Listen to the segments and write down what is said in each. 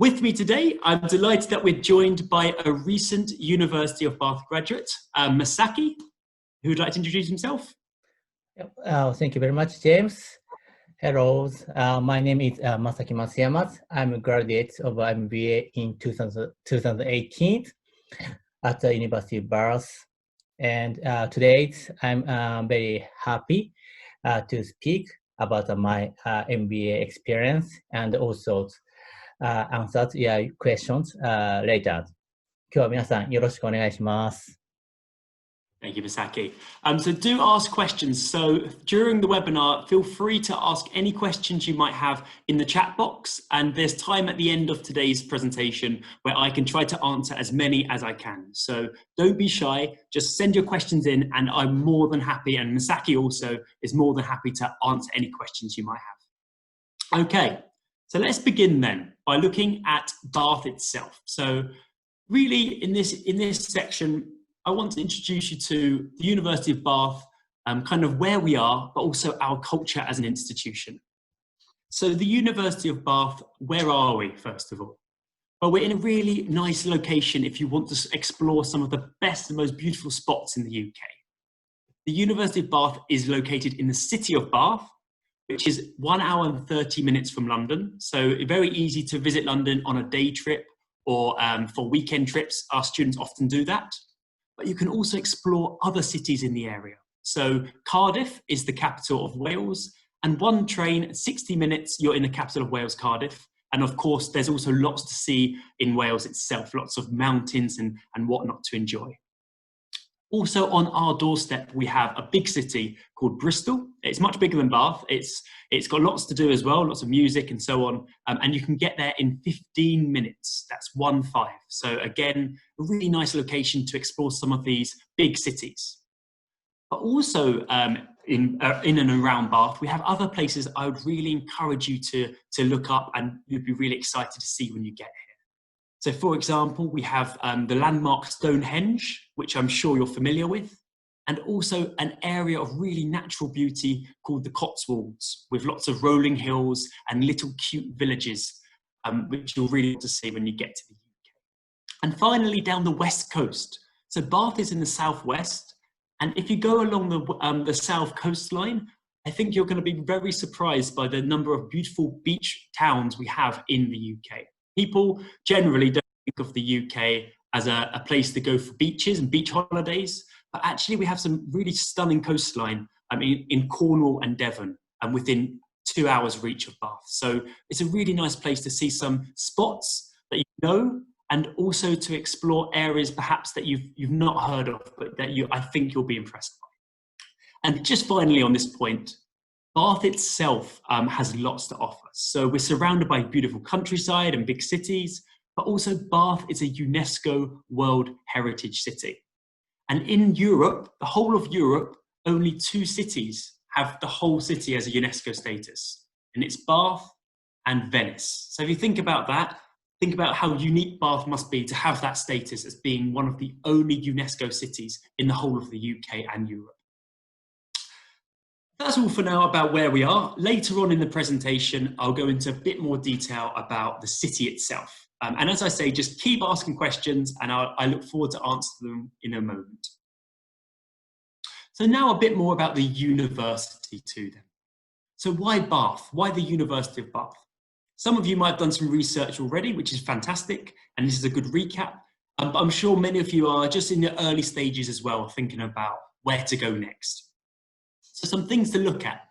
With me today, I'm delighted that we're joined by a recent University of Bath graduate, Masaki, who would like to introduce himself. Thank you very much, James. Hello, my name is Masaki Matsuyama. I'm a graduate of MBA in 2018 at the University of Bath. And today, I'm very happy to speak about my MBA experience and also answer your questions later. 今日は皆さんよろしくお願いします。Thank you, Masaki. So do ask questions. So during the webinar, feel free to ask any questions you might have in the chat box. And there's time at the end of today's presentation where I can try to answer as many as I can. So don't be shy, just send your questions in and I'm more than happy. And Masaki also is more than happy to answer any questions you might have. Okay, so let's begin then by looking at Bath itself. So really in this section, I want to introduce you to the University of Bath, kind of where we are, but also our culture as an institution. So the University of Bath, where are we, first of all? Well, we're in a really nice location if you want to explore some of the best and most beautiful spots in the UK. The University of Bath is located in the city of Bath, which is 1 hour and 30 minutes from London. So very easy to visit London on a day trip or for weekend trips. Our students often do that. But you can also explore other cities in the area. So Cardiff is the capital of Wales, and one train, 60 minutes, you're in the capital of Wales, Cardiff. And of course, there's also lots to see in Wales itself, lots of mountains and whatnot to enjoy. Also on our doorstep, we have a big city called Bristol. It's much bigger than Bath. It's got lots to do as well, lots of music and so on. And you can get there in 15 minutes. That's 1-5. So again, a really nice location to explore some of these big cities. But also in and around Bath, we have other places I would really encourage you to look up and you'd be really excited to see when you get here. So for example, we have the landmark Stonehenge, which I'm sure you're familiar with, and also an area of really natural beauty called the Cotswolds, with lots of rolling hills and little cute villages, which you'll really want to see when you get to the UK. And finally, down the west coast. So Bath is in the southwest, and if you go along the south coastline, I think you're going to be very surprised by the number of beautiful beach towns we have in the UK. People generally don't think of the UK as a place to go for beaches and beach holidays, but actually we have some really stunning coastline, I mean, in Cornwall and Devon, and within 2 hours reach of Bath. So it's a really nice place to see some spots that you know, and also to explore areas perhaps that you've not heard of, but that I think you'll be impressed by. And just finally on this point, Bath itself has lots to offer. So we're surrounded by beautiful countryside and big cities, but also Bath is a UNESCO World Heritage City. And in Europe, the whole of Europe, only 2 cities have the whole city as a UNESCO status, and it's Bath and Venice. So if you think about that, think about how unique Bath must be to have that status as being one of the only UNESCO cities in the whole of the UK and Europe. That's all for now about where we are. Later on in the presentation, I'll go into a bit more detail about the city itself. And as I say, just keep asking questions and I look forward to answer them in a moment. So now a bit more about the university too then. So why Bath? Why the University of Bath? Some of you might have done some research already, which is fantastic. And this is a good recap. But I'm sure many of you are just in the early stages as well, thinking about where to go next. So some things to look at.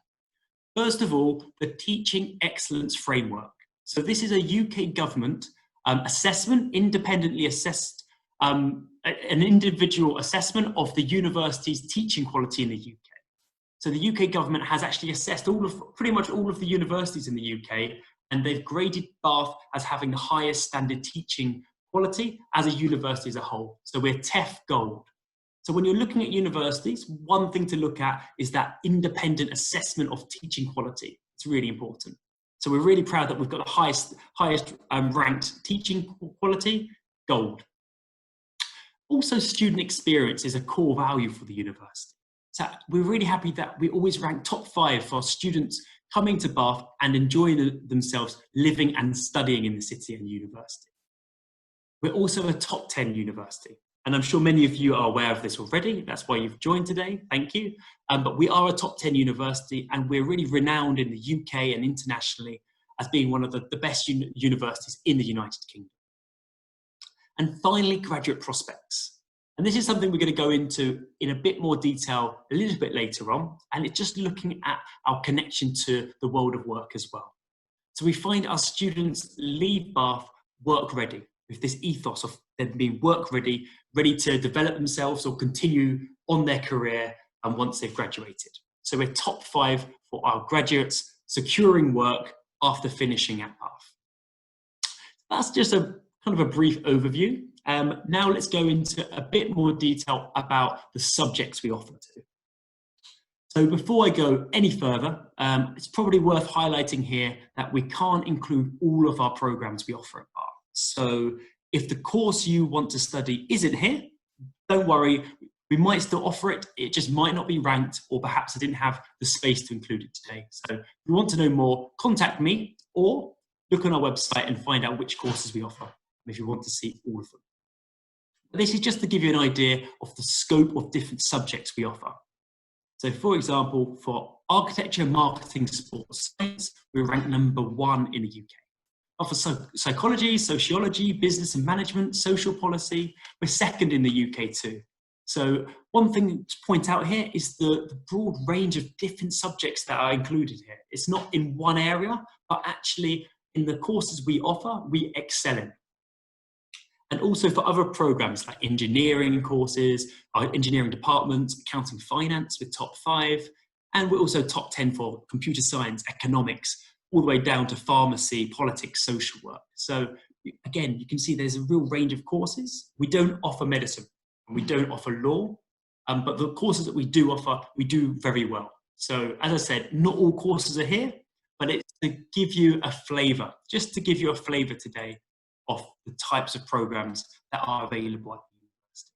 First of all, the Teaching Excellence Framework. So this is a UK government assessment, independently assessed, an individual assessment of the university's teaching quality in the UK. So the UK government has actually assessed pretty much all of the universities in the UK, and they've graded Bath as having the highest standard teaching quality as a university as a whole. So we're TEF Gold. So when you're looking at universities, one thing to look at is that independent assessment of teaching quality. It's really important. So we're really proud that we've got the highest ranked teaching quality, Gold. Also, student experience is a core value for the university. So we're really happy that we always rank top 5 for students coming to Bath and enjoying themselves living and studying in the city and university. We're also a top 10 university, and I'm sure many of you are aware of this already. That's why you've joined today. Thank you. But we are a top 10 university, and we're really renowned in the UK and internationally as being one of the best universities in the United Kingdom. And finally, graduate prospects. And this is something we're going to go into in a bit more detail a little bit later on. And it's just looking at our connection to the world of work as well. So we find our students leave Bath work ready, with this ethos of them being work ready, ready to develop themselves or continue on their career once they've graduated. So we're top 5 for our graduates securing work after finishing at Bath. That's just a kind of a brief overview. Now let's go into a bit more detail about the subjects we offer to. So before I go any further, it's probably worth highlighting here that we can't include all of our programs we offer at Bath. So if the course you want to study isn't here, don't worry, we might still offer it. It just might not be ranked, or perhaps I didn't have the space to include it today. So if you want to know more, contact me or look on our website and find out which courses we offer if you want to see all of them. This is just to give you an idea of the scope of different subjects we offer. So for example, for architecture, marketing, sports science, we're ranked number 1 in the UK. For psychology, sociology, business and management, social policy, we're 2nd in the UK too. So one thing to point out here is the broad range of different subjects that are included here. It's not in one area, but actually in the courses we offer, we excel in. And also for other programs like engineering courses, our engineering department, accounting, finance, we're top 5. And we're also top 10 for computer science, economics, all the way down to pharmacy, politics, social work. So again, you can see there's a real range of courses. We don't offer medicine and we don't offer law, but the courses that we do offer, we do very well. So as I said, not all courses are here, but it's to give you a flavour, just to give you a flavour today of the types of programs that are available at the university.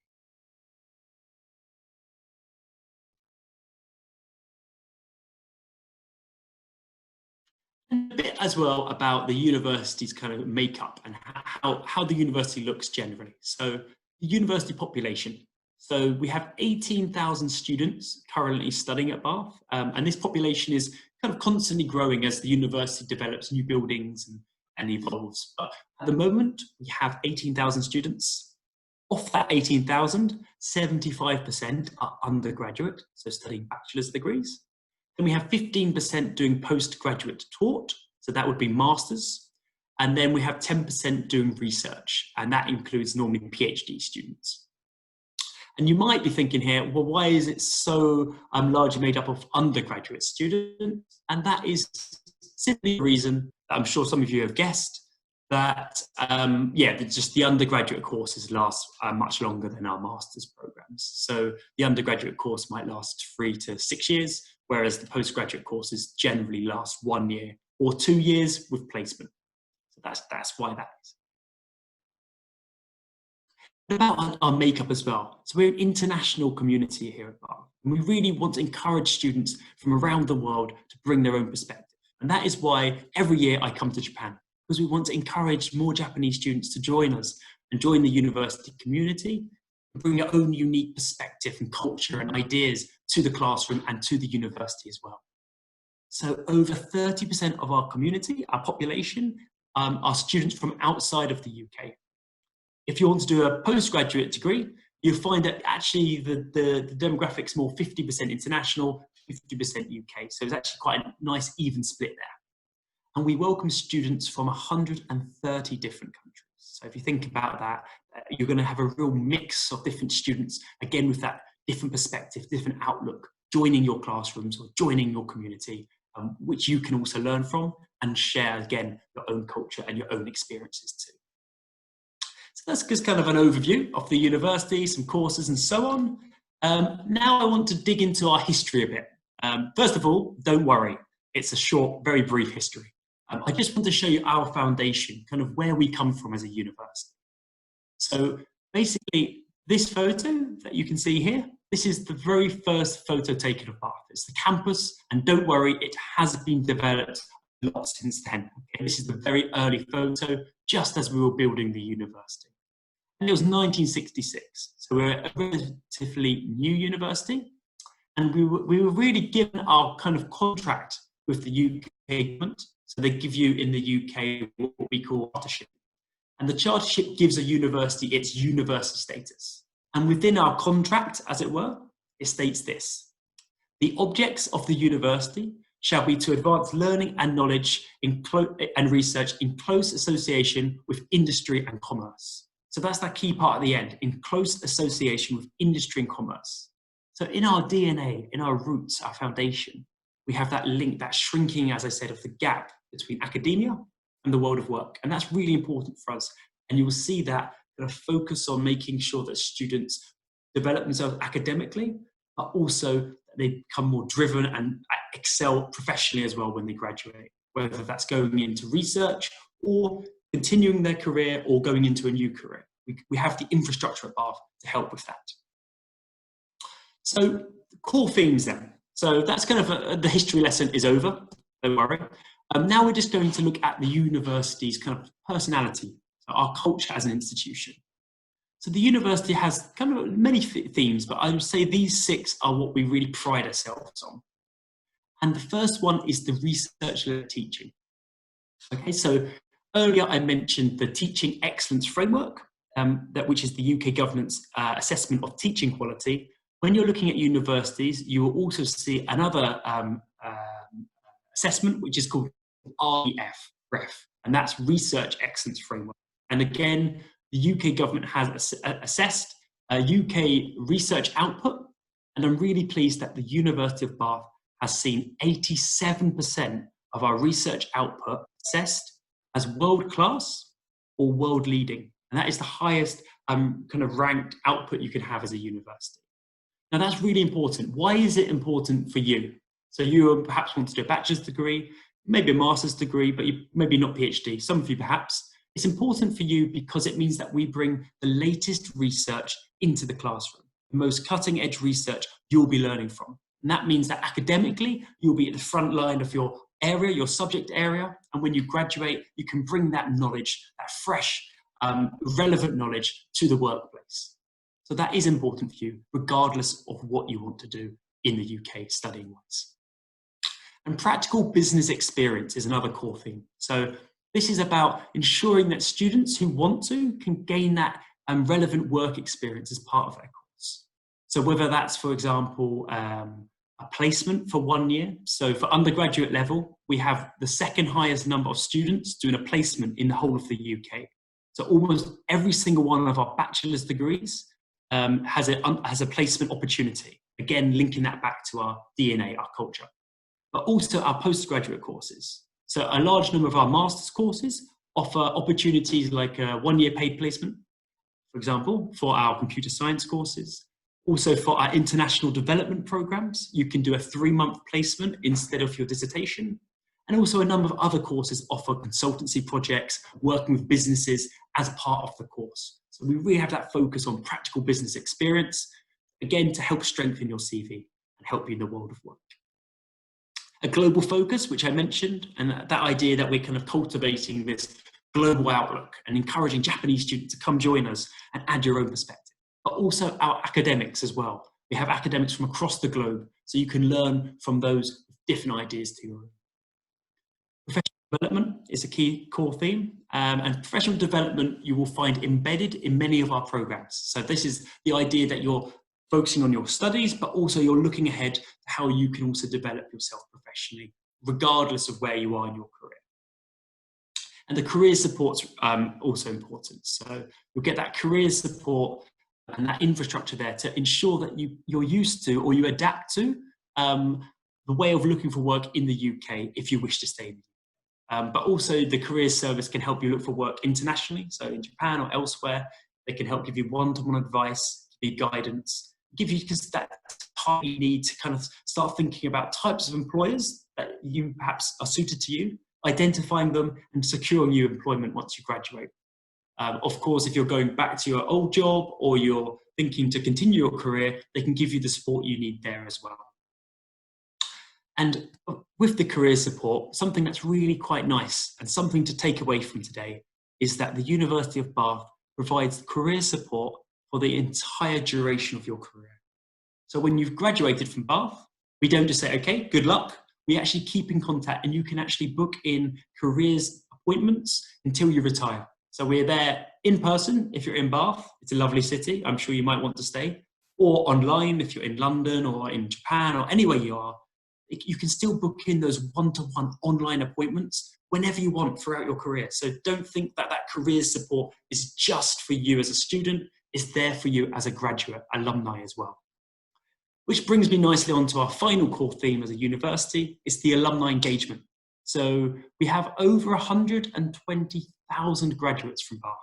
And a bit as well about the university's kind of makeup and how the university looks generally. So the university population. So we have 18,000 students currently studying at Bath, and this population is kind of constantly growing as the university develops new buildings and evolves. But at the moment, we have 18,000 students. Of that 18,000, 75% are undergraduate, so studying bachelor's degrees. Then we have 15% doing postgraduate taught, so that would be masters. And then we have 10% doing research, and that includes normally PhD students. And you might be thinking here, well, why is it so largely made up of undergraduate students? And that is simply the reason, I'm sure some of you have guessed, that just the undergraduate courses last much longer than our master's programs. So the undergraduate course might last 3 to 6 years, whereas the postgraduate courses generally last 1 year or 2 years with placement. So that's why that is. About our makeup as well. So we're an international community here at Bath, and we really want to encourage students from around the world to bring their own perspective. And that is why every year I come to Japan, because we want to encourage more Japanese students to join us and join the university community and bring their own unique perspective and culture and ideas to the classroom and to the university as well. So over 30% of our community, our population, are students from outside of the UK. If you want to do a postgraduate degree, you'll find that actually the demographics more 50% international, 50% UK. So it's actually quite a nice even split there. And we welcome students from 130 different countries. So if you think about that, you're going to have a real mix of different students, again, with that different perspective, different outlook, joining your classrooms or joining your community, which you can also learn from and share, again, your own culture and your own experiences too. So that's just kind of an overview of the university, some courses and so on. Now I want to dig into our history a bit. First of all, don't worry, it's a short, very brief history. I just want to show you our foundation, kind of where we come from as a university. So basically, this photo that you can see here, this is the very first photo taken of Bath. It's the campus, and don't worry, it has been developed a lot since then. Okay, this is the very early photo, just as we were building the university. And it was 1966, so we're a relatively new university, and we were really given our kind of contract with the UK government. So they give you in the UK what we call chartership. And the chartership gives a university its university status. And within our contract, as it were, it states this: the objects of the university shall be to advance learning and knowledge and research in close association with industry and commerce. So that's that key part at the end, in close association with industry and commerce. So in our DNA, in our roots, our foundation, we have that link, that shrinking, as I said, of the gap between academia and the world of work. And that's really important for us. And you will see that kind of focus on making sure that students develop themselves academically, but also they become more driven and excel professionally as well when they graduate, whether that's going into research or continuing their career or going into a new career. We have the infrastructure at Bath to help with that. So core themes then. So that's kind of the history lesson is over, don't worry. Now we're just going to look at the university's kind of personality, so our culture as an institution. So the university has kind of many themes, but I would say these 6 are what we really pride ourselves on. And the first one is the research-led teaching. Okay, so earlier I mentioned the Teaching Excellence Framework, which is the UK government's assessment of teaching quality. When you're looking at universities, you will also see another assessment, which is called REF, and that's Research Excellence Framework. And again, the UK government has assessed UK research output, and I'm really pleased that the University of Bath has seen 87% of our research output assessed as world-class or world-leading. And that is the highest kind of ranked output you can have as a university. Now that's really important. Why is it important for you? So you perhaps want to do a bachelor's degree, maybe a master's degree, but maybe not PhD, some of you perhaps. It's important for you because it means that we bring the latest research into the classroom, the most cutting edge research you'll be learning from. And that means that academically, you'll be at the front line of your area, your subject area. And when you graduate, you can bring that knowledge, that fresh, relevant knowledge to the workplace. So that is important for you, regardless of what you want to do in the UK studying-wise. And practical business experience is another core theme. So this is about ensuring that students who want to can gain that relevant work experience as part of their course. So whether that's, for example, a placement for 1 year. So for undergraduate level, we have the second highest number of students doing a placement in the whole of the UK. So almost every single one of our bachelor's degrees has a placement opportunity. Again, linking that back to our DNA, our culture. But also our postgraduate courses. So a large number of our master's courses offer opportunities like a 1 year paid placement, for example, for our computer science courses. Also for our international development programs, you can do a 3-month placement instead of your dissertation. And also a number of other courses offer consultancy projects, working with businesses as part of the course. So we really have that focus on practical business experience, again, to help strengthen your CV and help you in the world of work. A global focus, which I mentioned, and that idea that we're kind of cultivating this global outlook and encouraging Japanese students to come join us and add your own perspective. But also our academics as well. We have academics from across the globe, so you can learn from those different ideas to your own. Professional development is a key core theme, and professional development you will find embedded in many of our programs. So this is the idea that you're focusing on your studies, but also you're looking ahead to how you can also develop yourself professionally, regardless of where you are in your career. And the career support's also important. So you'll get that career support and that infrastructure there to ensure that you're used to or you adapt to the way of looking for work in the UK if you wish to stay in the UK. But also the career service can help you look for work internationally. So in Japan or elsewhere, they can help give you one-to-one advice, give you guidance, give you just that time you need to kind of start thinking about types of employers that you perhaps are suited to you, identifying them and securing you employment once you graduate. Of course, if you're going back to your old job or you're thinking to continue your career, they can give you the support you need there as well. And with the career support, something that's really quite nice and something to take away from today is that the University of Bath provides career support for the entire duration of your career. So when you've graduated from Bath, we don't just say, okay, good luck. We actually keep in contact, and you can actually book in careers appointments until you retire. So we're there in person if you're in Bath. It's a lovely city. I'm sure you might want to stay. Or online if you're in London or in Japan or anywhere you are. You can still book in those one-to-one online appointments whenever you want throughout your career. So don't think that that career support is just for you as a student. It's there for you as a graduate, alumni as well. Which brings me nicely on to our final core theme as a university. It's the alumni engagement. So we have over 120,000 graduates from Bath,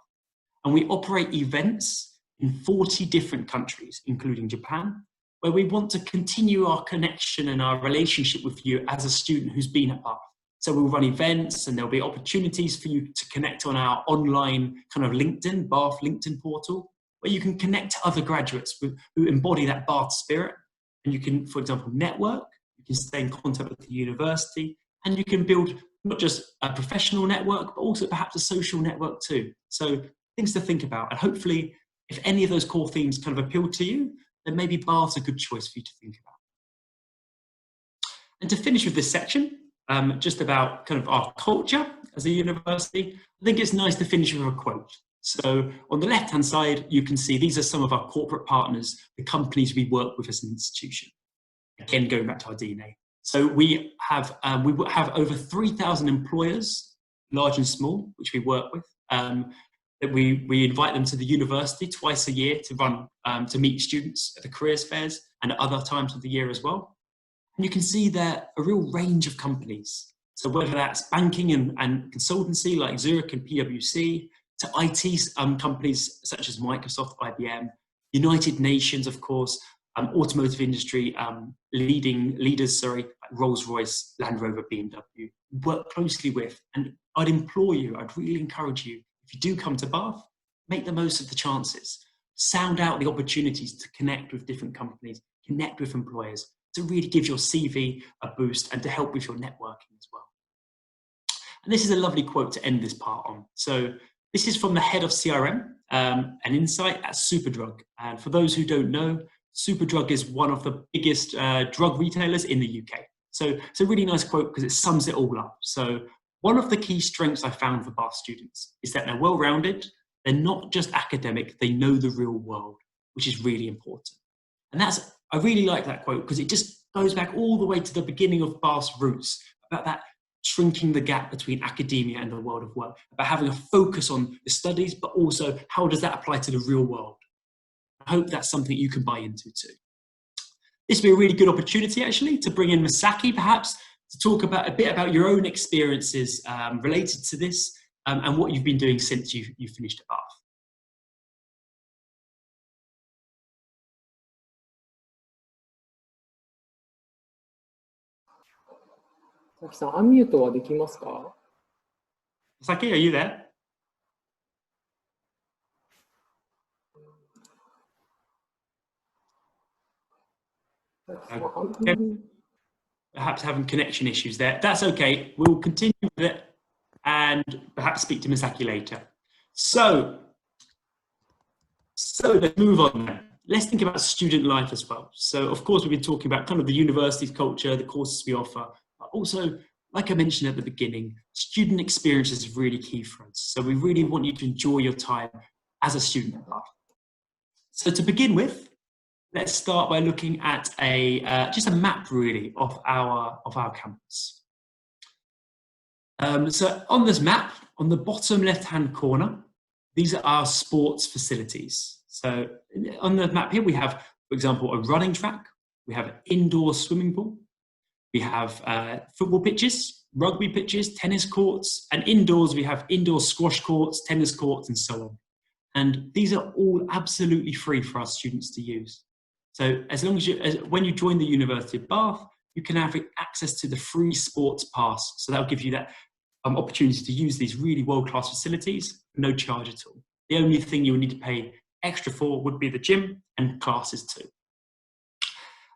and we operate events in 40 different countries, including Japan, where we want to continue our connection and our relationship with you as a student who's been at Bath. So we'll run events, and there'll be opportunities for you to connect on our online kind of LinkedIn, Bath LinkedIn portal, where you can connect to other graduates who embody that Bath spirit. And you can, for example, network, you can stay in contact with the university, and you can build not just a professional network, but also perhaps a social network too. So things to think about. And hopefully, if any of those core themes kind of appeal to you, then maybe Bath's a good choice for you to think about. And to finish with this section, just about kind of our culture as a university, I think it's nice to finish with a quote. So on the left-hand side, you can see these are some of our corporate partners, the companies we work with as an institution. Again, going back to our DNA. So we have over 3,000 employers, large and small, which we work with. That we invite them to the university twice a year to run to meet students at the careers fairs and at other times of the year as well. And you can see there a real range of companies. So whether that's banking and consultancy like Zurich and PwC, to IT companies such as Microsoft, IBM, United Nations, of course, automotive industry leaders, like Rolls-Royce, Land Rover, BMW, work closely with. And I'd really encourage you, if you do come to Bath, make the most of the chances. Sound out the opportunities to connect with different companies, connect with employers, to really give your CV a boost and to help with your networking as well. And this is a lovely quote to end this part on. So this is from the head of CRM and Insight at Superdrug. And for those who don't know, Superdrug is one of the biggest drug retailers in the UK. So it's a really nice quote because it sums it all up. So one of the key strengths I found for Bath students is that they're well-rounded, they're not just academic, they know the real world, which is really important. And I really like that quote because it just goes back all the way to the beginning of Bath's roots, about that shrinking the gap between academia and the world of work, about having a focus on the studies, but also how does that apply to the real world? I hope that's something you can buy into too. This would be a really good opportunity actually to bring in Masaki perhaps to talk about a bit about your own experiences related to this and what you've been doing since you finished at Bath. さきさん、アンミュートはできますか？ Masaki, are you there? Perhaps having connection issues there. That's okay. We'll continue with it and perhaps speak to Misaki later. So let's move on then. Let's think about student life as well. So of course, we've been talking about kind of the university's culture, the courses we offer, but also, like I mentioned at the beginning, student experience is really key for us. So we really want you to enjoy your time as a student at Bath. So to begin with, let's start by looking at just a map really of our campus. So on this map, on the bottom left-hand corner, these are our sports facilities. So on the map here, we have, for example, a running track. We have an indoor swimming pool. We have football pitches, rugby pitches, tennis courts, and indoors we have indoor squash courts, tennis courts, and so on. And these are all absolutely free for our students to use. So as long as when you join the University of Bath, you can have access to the free sports pass. So that'll give you that opportunity to use these really world-class facilities, no charge at all. The only thing you would need to pay extra for would be the gym and classes too.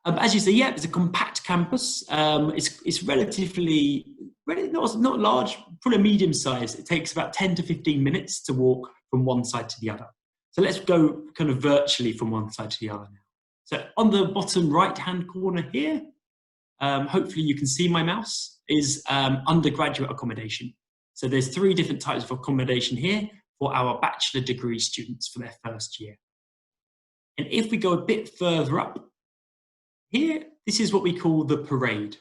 As you say, yeah, it's a compact campus. It's relatively not large, probably medium size. It takes about 10 to 15 minutes to walk from one side to the other. So let's go kind of virtually from one side to the other now. So on the bottom right-hand corner here, hopefully you can see my mouse, is undergraduate accommodation. So there's 3 different types of accommodation here for our bachelor degree students for their first year. And if we go a bit further up, here, this is what we call the parade.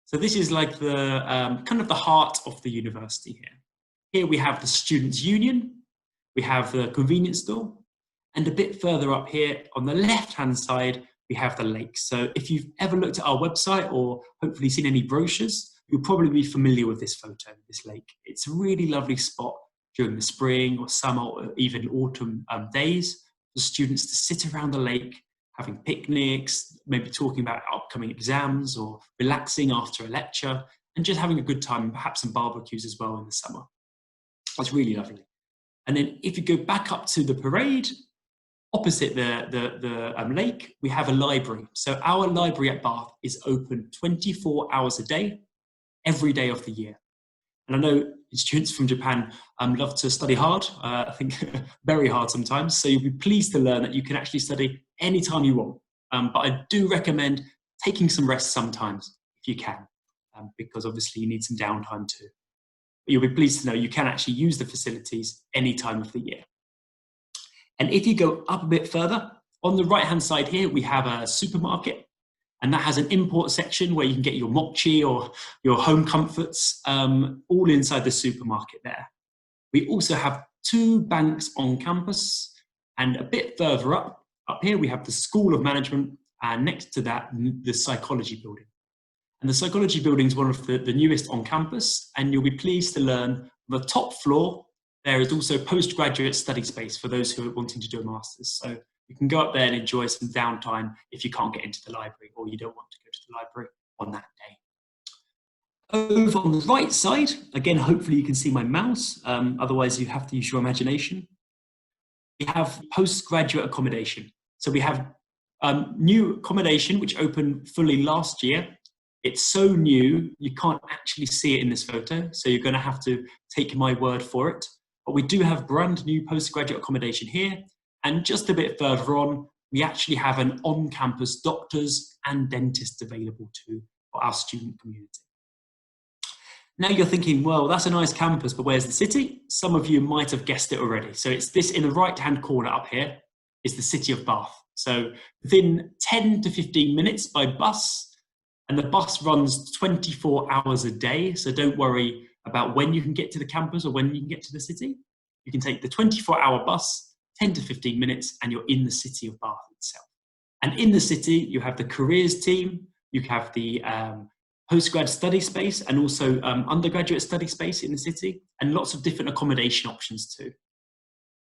So this is like the kind of the heart of the university here. Here we have the Students' Union, we have the convenience store, and a bit further up here on the left-hand side, we have the lake. So if you've ever looked at our website or hopefully seen any brochures, you'll probably be familiar with this photo, this lake. It's a really lovely spot during the spring or summer or even autumn days for students to sit around the lake, having picnics, maybe talking about upcoming exams or relaxing after a lecture and just having a good time, perhaps some barbecues as well in the summer. That's really lovely. And then if you go back up to the parade, opposite the lake, we have a library. So our library at Bath is open 24 hours a day, every day of the year. And I know students from Japan love to study hard, I think very hard sometimes. So you'll be pleased to learn that you can actually study anytime you want. But I do recommend taking some rest sometimes if you can, because obviously you need some downtime too. But you'll be pleased to know you can actually use the facilities any time of the year. And if you go up a bit further, on the right-hand side here, we have a supermarket. And that has an import section where you can get your mochi or your home comforts, all inside the supermarket there. We also have 2 banks on campus, and a bit further up here we have the School of Management, and next to that, the Psychology Building. And the Psychology Building is one of the newest on campus, and you'll be pleased to learn on the top floor, there is also postgraduate study space for those who are wanting to do a master's. So you can go up there and enjoy some downtime if you can't get into the library or you don't want to go to the library on that day. Over on the right side, again, hopefully you can see my mouse, otherwise you have to use your imagination. We have postgraduate accommodation. So we have new accommodation which opened fully last year. It's so new, you can't actually see it in this photo, so you're going to have to take my word for it. But we do have brand new postgraduate accommodation here. And just a bit further on, we actually have an on-campus doctors and dentists available too for our student community. Now you're thinking, well, that's a nice campus, but where's the city? Some of you might have guessed it already. So it's this in the right-hand corner up here is the city of Bath. So within 10 to 15 minutes by bus, and the bus runs 24 hours a day. So don't worry about when you can get to the campus or when you can get to the city. You can take the 24-hour bus, 10 to 15 minutes, and you're in the city of Bath itself. And in the city, you have the careers team, you have the postgrad study space, and also undergraduate study space in the city, and lots of different accommodation options too.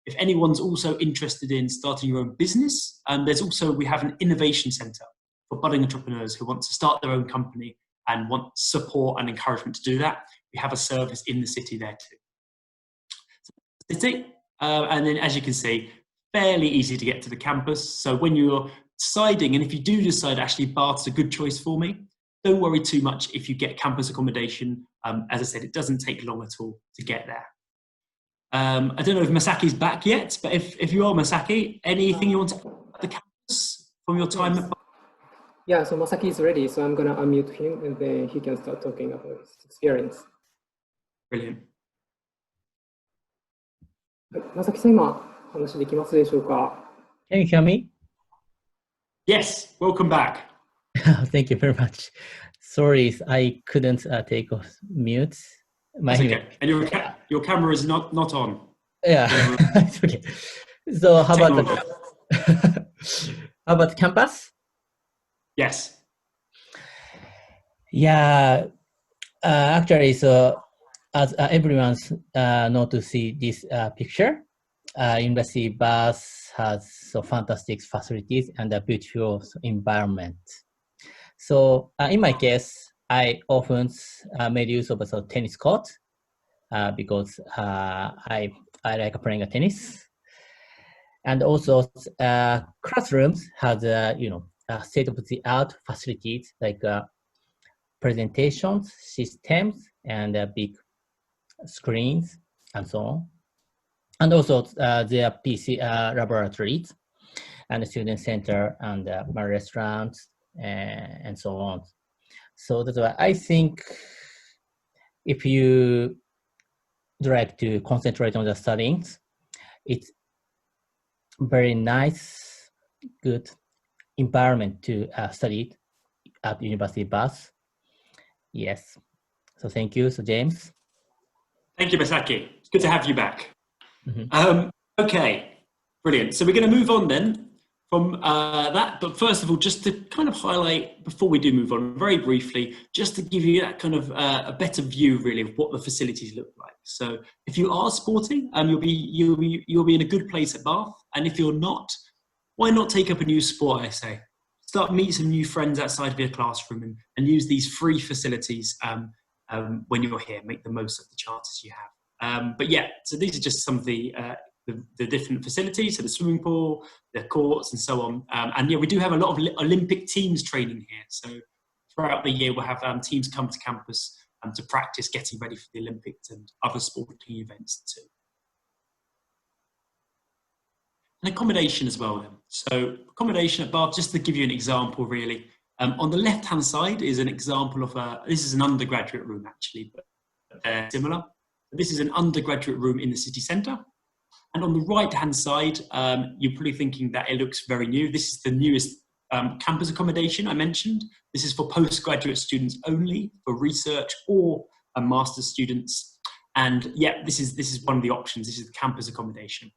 If anyone's also interested in starting your own business, we have an innovation centre for budding entrepreneurs who want to start their own company and want support and encouragement to do that. We have a service in the city there too. City, and then as you can see, fairly easy to get to the campus. So when you're deciding, and if you do decide actually Bath's a good choice for me, don't worry too much if you get campus accommodation. As I said, it doesn't take long at all to get there. I don't know if Masaki's back yet, but if you are Masaki, anything you want to add about the campus from your time at Bath? Yeah, so Masaki is ready, so I'm going to unmute him and then he can start talking about his experience. Brilliant. まさきさん、今話できますでしょうか? Can you hear me? Yes, welcome back. Thank you very much. Sorry, I couldn't take off mute. That's okay. And your camera is not on. Yeah, it's okay. So how about campus? Yes. Yeah, actually, so as everyone know to see this picture, University Bath has so fantastic facilities and a beautiful environment. So in my case, I often made use of a tennis court because I like playing tennis. And also, classrooms has state-of-the-art facilities like presentations, systems, and big screens, and so on. And also, there are PC laboratories, and student center, and restaurants, and so on. So that's why I think if you like to concentrate on the studies, it's very nice, good environment to study at University of Bath. Yes. So thank you. So James. Thank you, Masaki. It's good to have you back. Mm-hmm. Okay, brilliant. So we're going to move on then from that. But first of all, just to kind of highlight, before we do move on, very briefly, just to give you that kind of a better view, really, of what the facilities look like. So if you are sporting, you'll be in a good place at Bath. And if you're not, why not take up a new sport, I say? Start meet some new friends outside of your classroom and use these free facilities when you're here. Make the most of the chances you have. But yeah, so these are just some of the different facilities, so the swimming pool, the courts, and so on. And yeah, we do have a lot of Olympic teams training here. So throughout the year, we'll have teams come to campus to practice getting ready for the Olympics and other sporting events too. And accommodation as well then. So accommodation at Bath, just to give you an example really, on the left-hand side is an example of this is an undergraduate room actually, but they're similar. This is an undergraduate room in the city centre. And on the right-hand side, you're probably thinking that it looks very new. This is the newest campus accommodation I mentioned. This is for postgraduate students only, for research or master's students. And yeah, this is one of the options. This is the campus accommodation.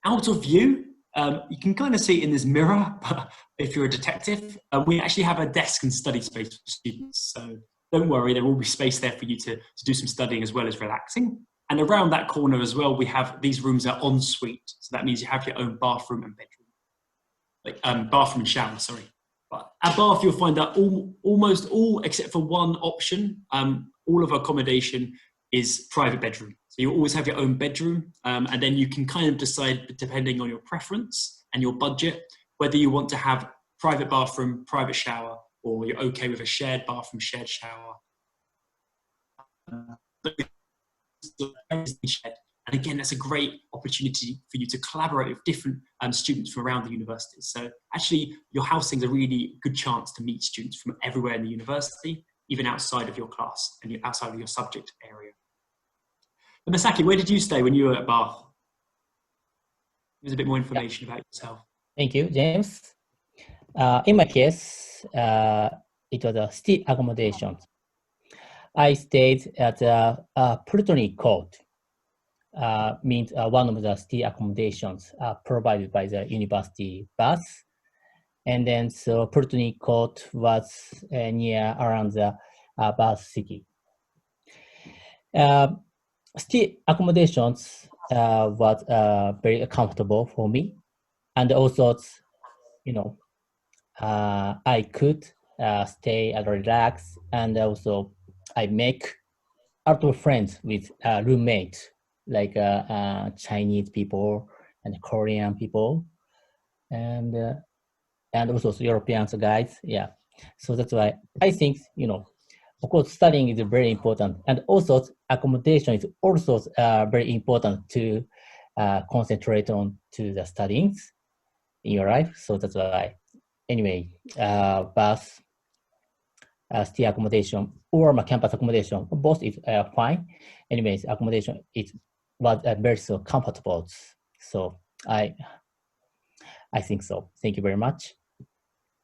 Out of view, you can kind of see it in this mirror, but if you're a detective, we actually have a desk and study space for students. So don't worry, there will be space there for you to do some studying as well as relaxing. And around that corner as well, we have these rooms are en suite. So that means you have your own bathroom and bedroom, bathroom and shower, sorry. But at Bath, you'll find that almost all, except for one option, all of our accommodation is private bedroom. So you always have your own bedroom, and then you can kind of decide, depending on your preference and your budget, whether you want to have private bathroom, private shower, or you're okay with a shared bathroom, shared shower. And again, that's a great opportunity for you to collaborate with different students from around the university. So actually, your housing is a really good chance to meet students from everywhere in the university, even outside of your class and outside of your subject area. But Masaki, where did you stay when you were at Bath? There's a bit more information about yourself. Thank you, James. In my case, it was a city accommodation. I stayed at Plutonic Court, means one of the city accommodations provided by the University Bath. And then so Plutonic Court was near around the Bath city. City accommodations was very comfortable for me. And also, I could stay and relax, and also I make a lot of friends with roommates, like Chinese people and Korean people, and also European guys. Yeah, so that's why I think of course studying is very important, and also accommodation is also very important to concentrate on to the studies in your life. So that's why. Anyway, Bath, city accommodation or my campus accommodation, both is fine. Anyways, accommodation was very so comfortable. So I think so. Thank you very much.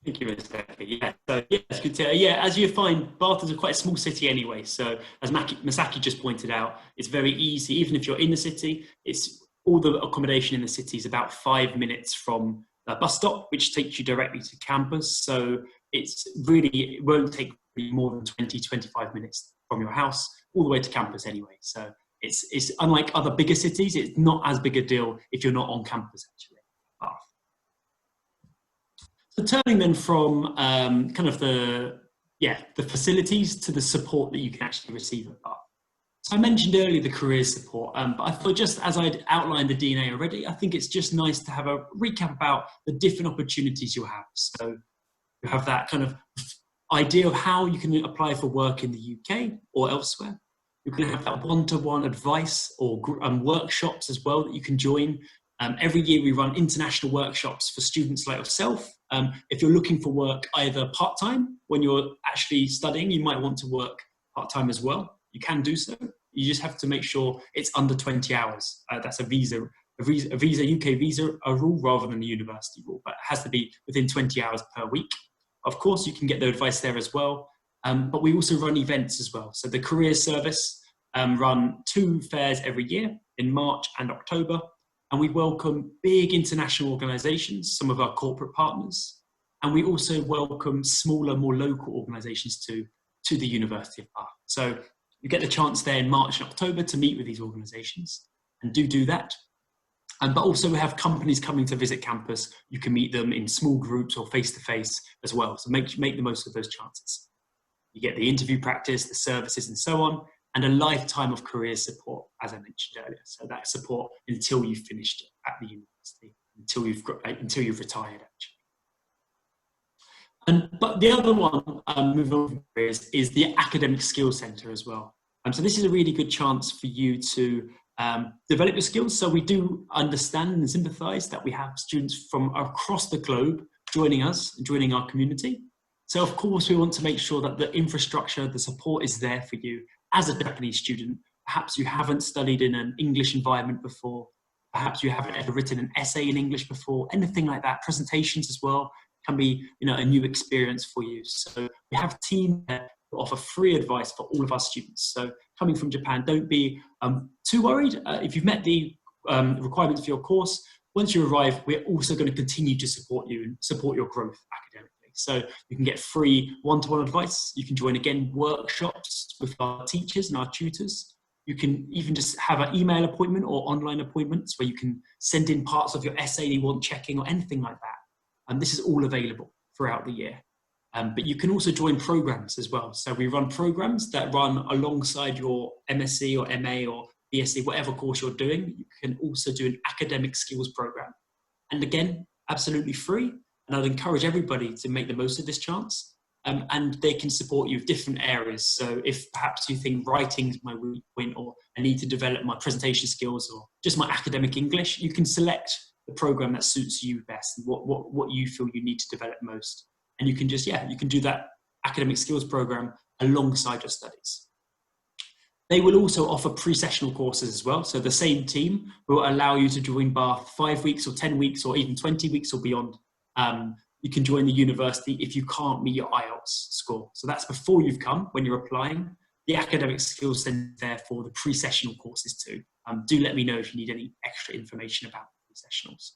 Thank you, Mr. Yeah, so yeah, it's good to yeah. As you find, Bath is quite a small city anyway. So as Masaki just pointed out, it's very easy. Even if you're in the city, it's all the accommodation in the city is about 5 minutes from a bus stop, which takes you directly to campus. So it won't take more than 20-25 minutes from your house all the way to campus anyway. So it's unlike other bigger cities, it's not as big a deal if you're not on campus actually. So turning then from kind of the facilities to the support that you can actually receive at Bath. So I mentioned earlier the career support, but I thought just as I'd outlined the DNA already, I think it's just nice to have a recap about the different opportunities you have. So you have that kind of idea of how you can apply for work in the UK or elsewhere. You can have that one-to-one advice or workshops as well that you can join. Every year we run international workshops for students like yourself. If you're looking for work either part-time, when you're actually studying, you might want to work part-time as well. You can do so. You just have to make sure it's under 20 hours. That's a UK visa rule rather than the university rule, but it has to be within 20 hours per week. Of course, you can get the advice there as well. But we also run events as well. So the Career Service run 2 fairs every year in March and October. And we welcome big international organizations, some of our corporate partners. And we also welcome smaller, more local organizations to the University of Bath. So you get the chance there in March and October to meet with these organizations, and do that. But also we have companies coming to visit campus. You can meet them in small groups or face-to-face as well. So make the most of those chances. You get the interview practice, the services and so on, and a lifetime of career support, as I mentioned earlier. So that support until you've finished at the university, until you've retired actually. But the other one, moving on from careers, is the Academic Skills Centre as well. So this is a really good chance for you to develop your skills. So we do understand and sympathise that we have students from across the globe joining us, joining our community. So of course we want to make sure that the infrastructure, the support is there for you as a Japanese student. Perhaps you haven't studied in an English environment before. Perhaps you haven't ever written an essay in English before, anything like that. Presentations as well can be, a new experience for you. So we have a team there who offer free advice for all of our students. So coming from Japan, don't be too worried. If you've met the requirements for your course, once you arrive, we're also going to continue to support you and support your growth academically. So you can get free one-to-one advice. You can join, again, workshops with our teachers and our tutors. You can even just have an email appointment or online appointments where you can send in parts of your essay you want checking or anything like that. And this is all available throughout the year. But you can also join programs as well. So we run programs that run alongside your MSc or MA or BSc, whatever course you're doing. You can also do an academic skills program. And again, absolutely free. And I'd encourage everybody to make the most of this chance. And they can support you with different areas. So if perhaps you think writing is my weak point, or I need to develop my presentation skills or just my academic English, you can select the program that suits you best and what you feel you need to develop most. And you can just, you can do that academic skills program alongside your studies. They will also offer pre-sessional courses as well. So the same team will allow you to join Bath 5 weeks or 10 weeks or even 20 weeks or beyond. You can join the university if you can't meet your IELTS score. So that's before you've come, when you're applying. The Academic Skills Centre there for the pre-sessional courses too. Do let me know if you need any extra information about pre-sessionals.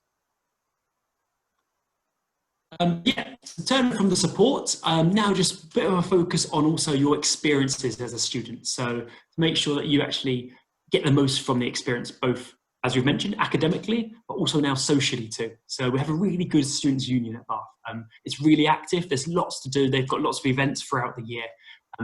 So turn from the support, now just a bit of a focus on also your experiences as a student. So to make sure that you actually get the most from the experience, both, as we've mentioned, academically, but also now socially too. So we have a really good students' union at Bath. It's really active, there's lots to do, they've got lots of events throughout the year.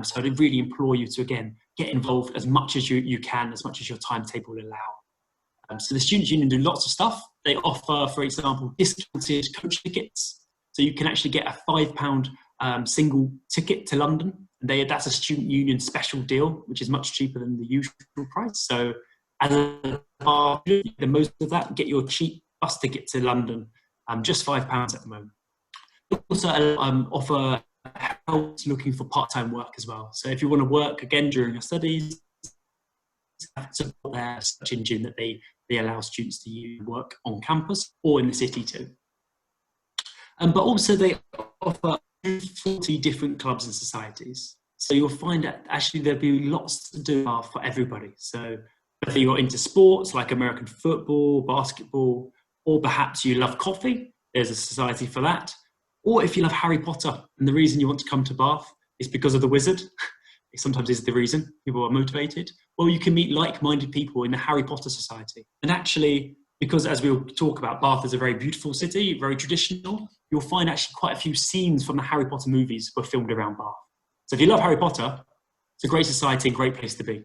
So I'd really implore you to, again, get involved as much as you can, as much as your timetable will allow. So the students' union do lots of stuff. They offer, for example, discounted coach tickets. So you can actually get a £5 single ticket to London. That's a student union special deal, which is much cheaper than the usual price. So as a the most of that, get your cheap bus ticket to London, just £5 at the moment. They also offer help looking for part-time work as well. So if you want to work again during your studies, support their search engine that they allow students to use work on campus or in the city too. But also they offer 40 different clubs and societies. So you'll find that actually there'll be lots to do for everybody. So whether you're into sports like American football, basketball, or perhaps you love coffee, there's a society for that. Or if you love Harry Potter and the reason you want to come to Bath is because of the wizard, it sometimes is the reason people are motivated, well, you can meet like-minded people in the Harry Potter Society. And actually, because as we'll talk about, Bath is a very beautiful city, very traditional, you'll find actually quite a few scenes from the Harry Potter movies were filmed around Bath. So if you love Harry Potter, it's a great society, a great place to be.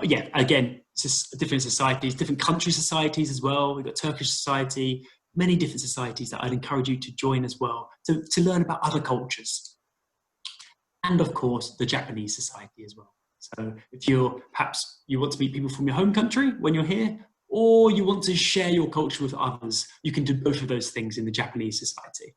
But yeah, again, it's just different societies, different country societies as well. We've got Turkish society, many different societies that I'd encourage you to join as well, to learn about other cultures. And of course, the Japanese society as well. So if perhaps you want to meet people from your home country when you're here, or you want to share your culture with others, you can do both of those things in the Japanese society.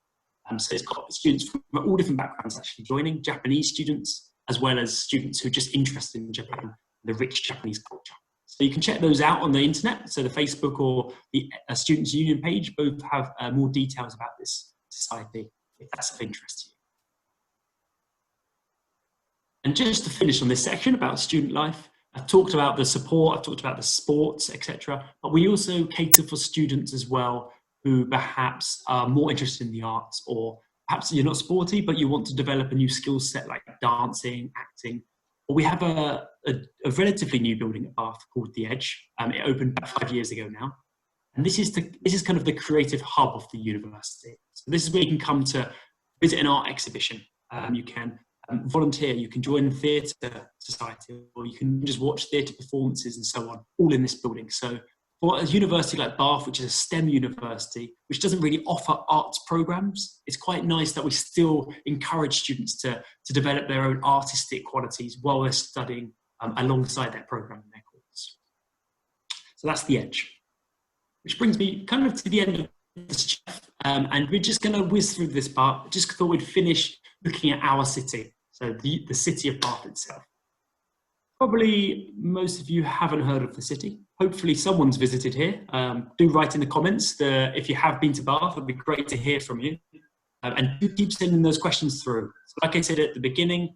So it's got students from all different backgrounds actually joining, Japanese students, as well as students who are just interested in Japan, the rich Japanese culture. So you can check those out on the internet. So the Facebook or the Students' Union page both have more details about this society, if that's of interest to you. And just to finish on this section about student life, I've talked about the support, I've talked about the sports, etc. But we also cater for students as well who perhaps are more interested in the arts, or perhaps you're not sporty, but you want to develop a new skill set like dancing, acting. We have a relatively new building at Bath called The Edge. It opened about 5 years ago now. And this is kind of the creative hub of the university. So this is where you can come to visit an art exhibition. You can volunteer, you can join the theatre society, or you can just watch theatre performances and so on, all in this building. So for a university like Bath, which is a STEM university, which doesn't really offer arts programs, it's quite nice that we still encourage students to develop their own artistic qualities while they're studying alongside their program in their course. So that's The Edge. Which brings me kind of to the end of this chat, and we're just going to whiz through this part. Just thought we'd finish looking at our city, so the city of Bath itself. Probably most of you haven't heard of the city. Hopefully someone's visited here. Do write in the comments if you have been to Bath. It'd be great to hear from you. And do keep sending those questions through. So like I said at the beginning,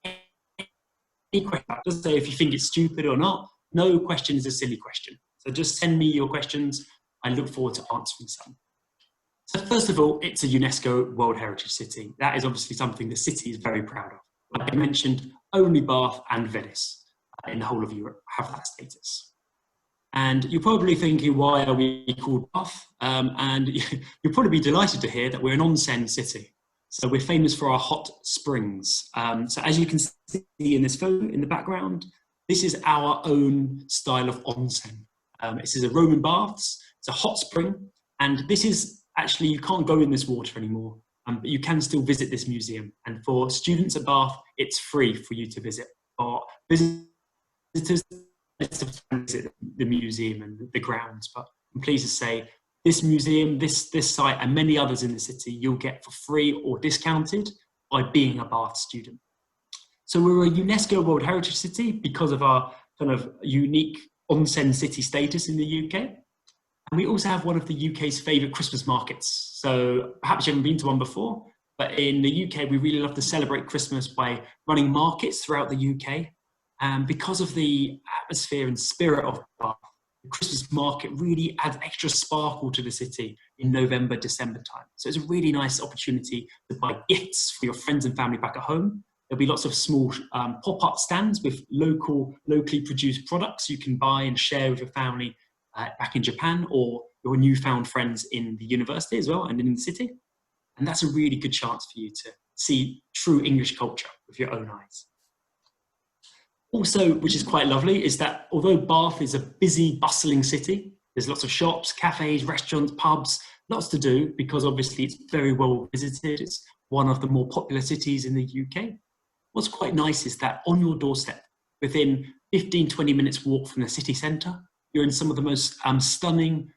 any question, doesn't say if you think it's stupid or not. No question is a silly question. So just send me your questions. I look forward to answering some. So first of all, it's a UNESCO World Heritage City. That is obviously something the city is very proud of. Like I mentioned, only Bath and Venice in the whole of Europe have that status. And you're probably thinking, why are we called Bath? And you'll probably be delighted to hear that we're an onsen city. So we're famous for our hot springs. So as you can see in this photo in the background, this is our own style of onsen. This is a Roman baths, it's a hot spring. And this is actually, you can't go in this water anymore. But you can still visit this museum. And for students at Bath, it's free for you to visit. For visitors, it's to visit the museum and the grounds. But I'm pleased to say, this museum, this site, and many others in the city, you'll get for free or discounted by being a Bath student. So we're a UNESCO World Heritage City because of our kind of unique onsen city status in the UK. And we also have one of the UK's favourite Christmas markets. So perhaps you haven't been to one before, but in the UK, we really love to celebrate Christmas by running markets throughout the UK. And because of the atmosphere and spirit of Bath, the Christmas market really adds extra sparkle to the city in November, December time. So it's a really nice opportunity to buy gifts for your friends and family back at home. There'll be lots of small pop-up stands with locally produced products you can buy and share with your family back in Japan, or your newfound friends in the university as well and in the city. And that's a really good chance for you to see true English culture with your own eyes. Also, which is quite lovely, is that although Bath is a busy, bustling city, there's lots of shops, cafes, restaurants, pubs, lots to do, because obviously it's very well visited. It's one of the more popular cities in the UK. What's quite nice is that on your doorstep, within 15-20 minutes walk from the city centre, you're in some of the most stunning,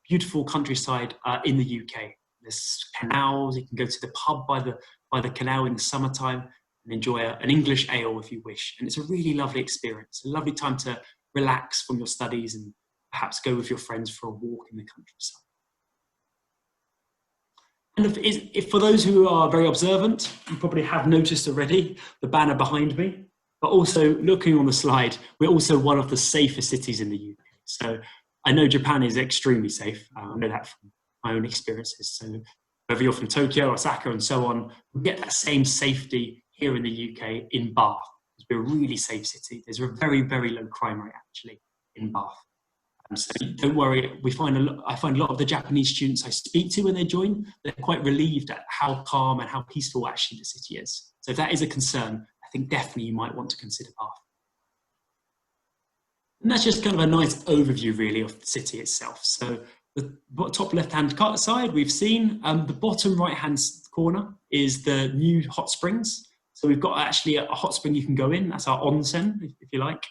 beautiful countryside in the UK. There's canals, you can go to the pub by the canal in the summertime and enjoy an English ale if you wish. And it's a really lovely experience, a lovely time to relax from your studies and perhaps go with your friends for a walk in the countryside. And if for those who are very observant, you probably have noticed already the banner behind me, but also looking on the slide, we're also one of the safest cities in the UK. So I know Japan is extremely safe. I know that from my own experiences. So whether you're from Tokyo, Osaka, and so on, we get that same safety here in the UK in Bath. We're a really safe city. There's a very, very low crime rate actually in Bath. So don't worry. I find a lot of the Japanese students I speak to when they join, they're quite relieved at how calm and how peaceful actually the city is. So if that is a concern, I think definitely you might want to consider Bath. And that's just kind of a nice overview, really, of the city itself. So the top left-hand side, we've seen. The bottom right-hand corner is the new hot springs. So we've got actually a hot spring you can go in. That's our onsen, if you like.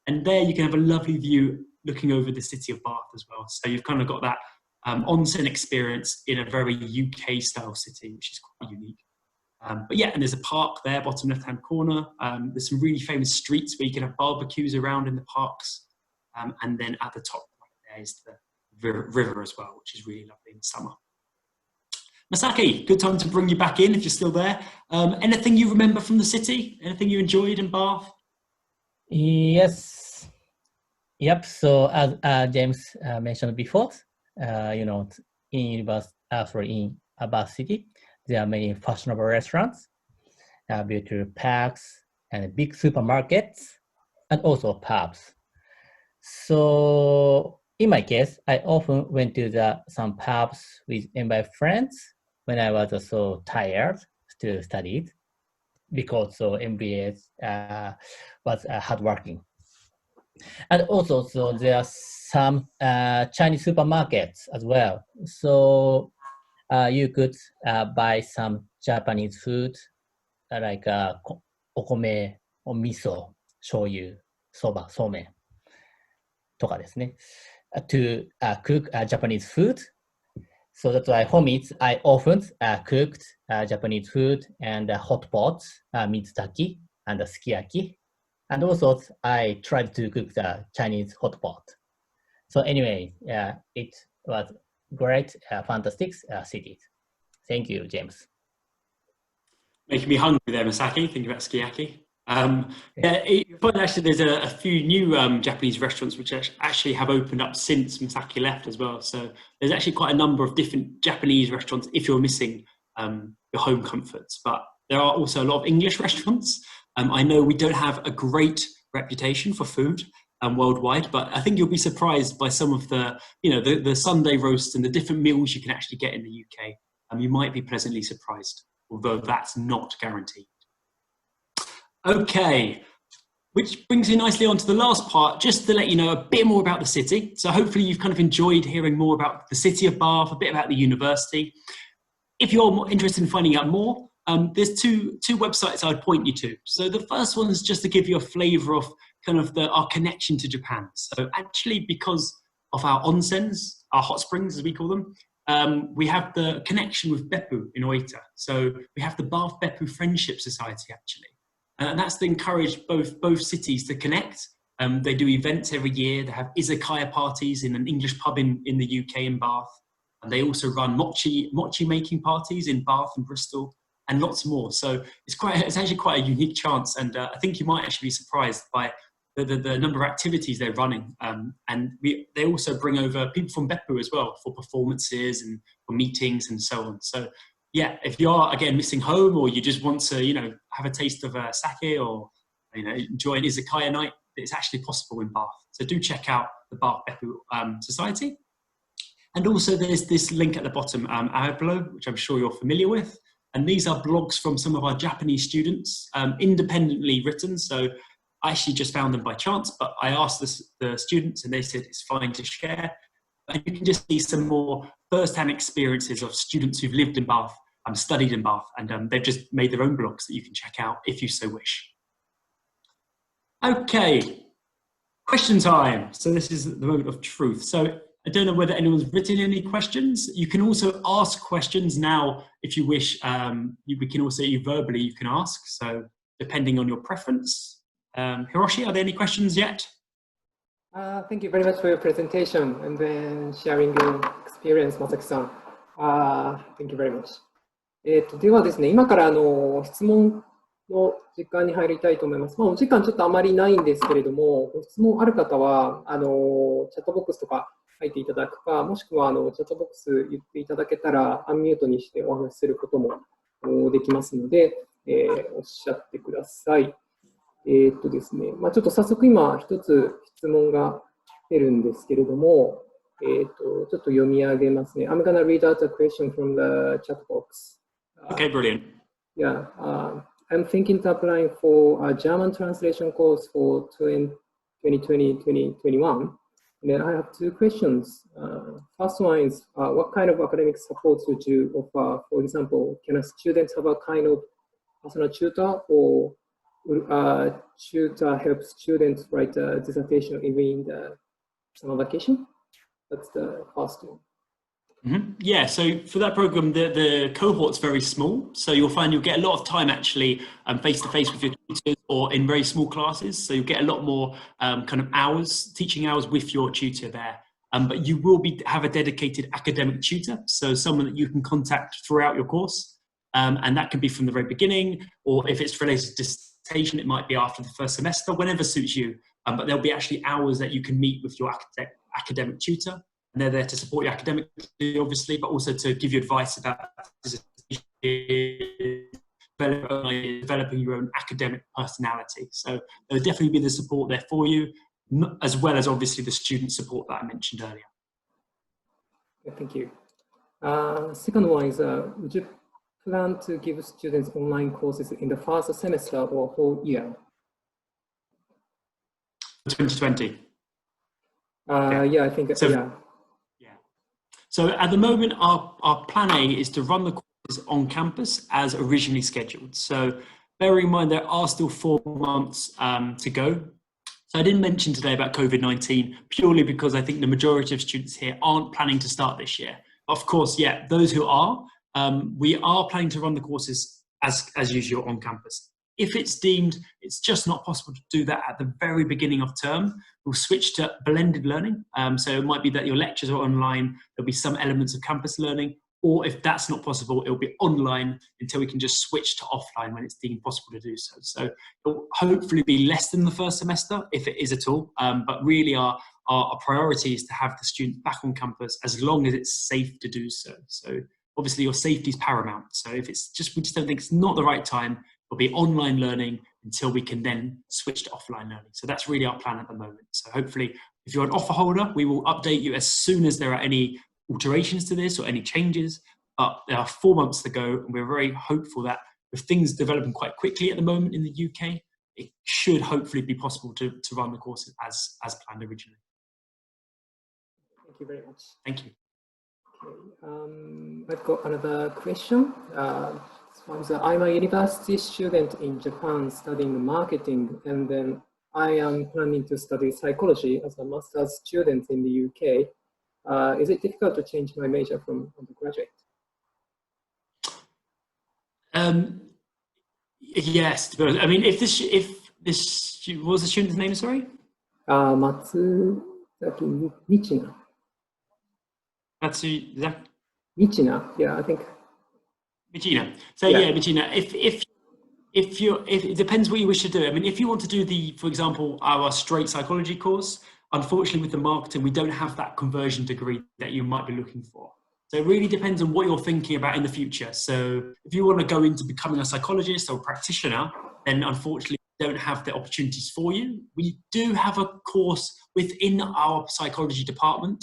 And there you can have a lovely view looking over the city of Bath as well. So you've kind of got that onsen experience in a very UK-style city, which is quite unique. But yeah, and there's a park there, bottom left-hand corner. There's some really famous streets where you can have barbecues around in the parks. And then at the top right there is the river as well, which is really lovely in the summer. Masaki, good time to bring you back in if you're still there. Anything you remember from the city? Anything you enjoyed in Bath? Yes. Yep. So as James mentioned before, in Bath City, there are many fashionable restaurants, beautiful parks, and big supermarkets, and also pubs. So in my case, I often went to some pubs with my friends when I was so tired to study, because MBA was hardworking. And also, so there are some Chinese supermarkets as well. So you could buy some Japanese food like okome or miso, shoyu, soba, somen とかですね to cook Japanese food. So that's why for me, I often cooked Japanese food and hot pots, mizutaki and sukiyaki. And also I tried to cook the Chinese hot pot. So anyway, it was great, fantastic city. Thank you, James. Making me hungry there, Masaki, thinking about sukiyaki. But actually, there's a few new Japanese restaurants which actually have opened up since Masaki left as well. So there's actually quite a number of different Japanese restaurants if you're missing your home comforts. But there are also a lot of English restaurants. I know we don't have a great reputation for food worldwide, but I think you'll be surprised by some of the Sunday roasts and the different meals you can actually get in the UK. You might be pleasantly surprised, although that's not guaranteed. Okay, which brings me nicely on to the last part, just to let you know a bit more about the city. So hopefully you've kind of enjoyed hearing more about the city of Bath, a bit about the university. If you're more interested in finding out more, there's two websites I'd point you to. So the first one is just to give you a flavor of kind of our connection to Japan. So actually, because of our onsens, our hot springs as we call them, we have the connection with Beppu in Oita. So we have the Bath Beppu Friendship Society actually. And that's to encourage both cities to connect. They do events every year. They have izakaya parties in an English pub in the UK in Bath. And they also run mochi making parties in Bath and Bristol and lots more. So it's actually quite a unique chance. And I think you might actually be surprised by the number of activities they're running. And they also bring over people from Beppu as well for performances and for meetings and so on. So yeah, if you are, again, missing home or you just want to, have a taste of sake or, enjoy an izakaya night, it's actually possible in Bath. So do check out the Bath Beppu Society. And also there's this link at the bottom, Airblog, which I'm sure you're familiar with. And these are blogs from some of our Japanese students, independently written. So I actually just found them by chance, but I asked the students and they said it's fine to share. And you can just see some more first-hand experiences of students who've lived in Bath, studied in Bath, and they've just made their own blogs that you can check out if you so wish. Okay, question time. So this is the moment of truth. So I don't know whether anyone's written any questions. You can also ask questions now if you wish. We can also verbally you can ask. So depending on your preference. Hiroshi, are there any questions yet? Thank you very much for your presentation and then sharing your experience, Masaki-san. Thank you very much. ではですね、今から質問の時間に入りたいと思います。お時間ちょっとあまりないんですけれども、ご質問ある方はチャットボックスとか書いていただくか、もしくはチャットボックス言っていただけたらアンミュートにしてお話しすることもできますので、おっしゃってください。ですね、ちょっと早速今一つ質問が出るんですけれども、ちょっと読み上げますね。I'm gonna read out a question from the chat box. Okay, brilliant. Yeah, I'm thinking to applying for a German translation course for 2020-2021. And then I have two questions. First one is, what kind of academic support would you offer? For example, can a student have a kind of personal tutor, or would a tutor help students write a dissertation even in the summer vacation? That's the first one. Mm-hmm. Yeah, so for that program, the cohort's very small. So you'll find you'll get a lot of time actually face-to-face with your tutors or in very small classes. So you'll get a lot more kind of hours, teaching hours with your tutor there. But you will have a dedicated academic tutor. So someone that you can contact throughout your course. And that can be from the very beginning, or if it's related to dissertation, it might be after the first semester, whenever suits you. But there'll be actually hours that you can meet with your academic tutor. And they're there to support you academically, obviously, but also to give you advice about developing your own academic personality. So there'll definitely be the support there for you, as well as obviously the student support that I mentioned earlier. Thank you. Second one is, would you plan to give students online courses in the first semester or whole year? 2020. Yeah, I think, so, yeah. So at the moment, our plan A is to run the courses on campus as originally scheduled. So bearing in mind there are still 4 months to go. So I didn't mention today about COVID-19 purely because I think the majority of students here aren't planning to start this year. Of course, yeah, those who are, we are planning to run the courses as usual on campus. If it's deemed it's just not possible to do that at the very beginning of term, we'll switch to blended learning. So it might be that your lectures are online, there'll be some elements of campus learning, or if that's not possible, it'll be online until we can just switch to offline when it's deemed possible to do so. So it'll hopefully be less than the first semester, if it is at all, but really our priority is to have the students back on campus as long as it's safe to do so. So obviously your safety is paramount. So if it's just, we just don't think it's not the right time, it'll be online learning until we can then switch to offline learning. So that's really our plan at the moment. So hopefully, if you're an offer holder, we will update you as soon as there are any alterations to this or any changes. But there are 4 months to go, and we're very hopeful that with things developing quite quickly at the moment in the UK, it should hopefully be possible to run the courses as planned originally. Thank you very much. Thank you. Okay, I've got another question. I'm a university student in Japan studying marketing, and then I am planning to study psychology as a master's student in the UK. Is it difficult to change my major from undergraduate? Yes, I mean, if this what was the student's name? Sorry, Matsuzaki Michina. Michina, yeah, I think. Michina. So yeah, Michina. If it depends what you wish to do. I mean, if you want to do for example, our straight psychology course, unfortunately with the marketing, we don't have that conversion degree that you might be looking for. So it really depends on what you're thinking about in the future. So if you want to go into becoming a psychologist or a practitioner, then unfortunately we don't have the opportunities for you. We do have a course within our psychology department,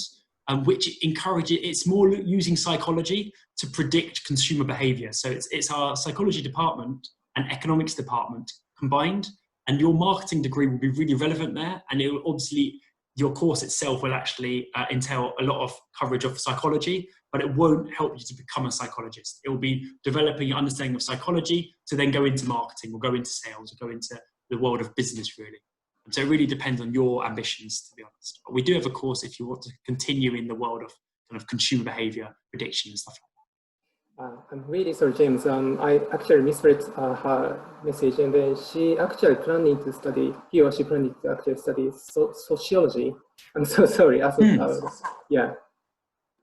which encourages, it's more using psychology to predict consumer behavior. So it's our psychology department and economics department combined, and your marketing degree will be really relevant there. And it will obviously, your course itself will actually entail a lot of coverage of psychology, but it won't help you to become a psychologist. It will be developing your understanding of psychology to then go into marketing or go into sales or go into the world of business, really. And so it really depends on your ambitions, to be honest. But we do have a course if you want to continue in the world of kind of consumer behavior prediction and stuff like that. I'm really sorry, James. I actually misread her message, and then she actually planning to study, he or she planning to actually study sociology. I'm so sorry. Yeah.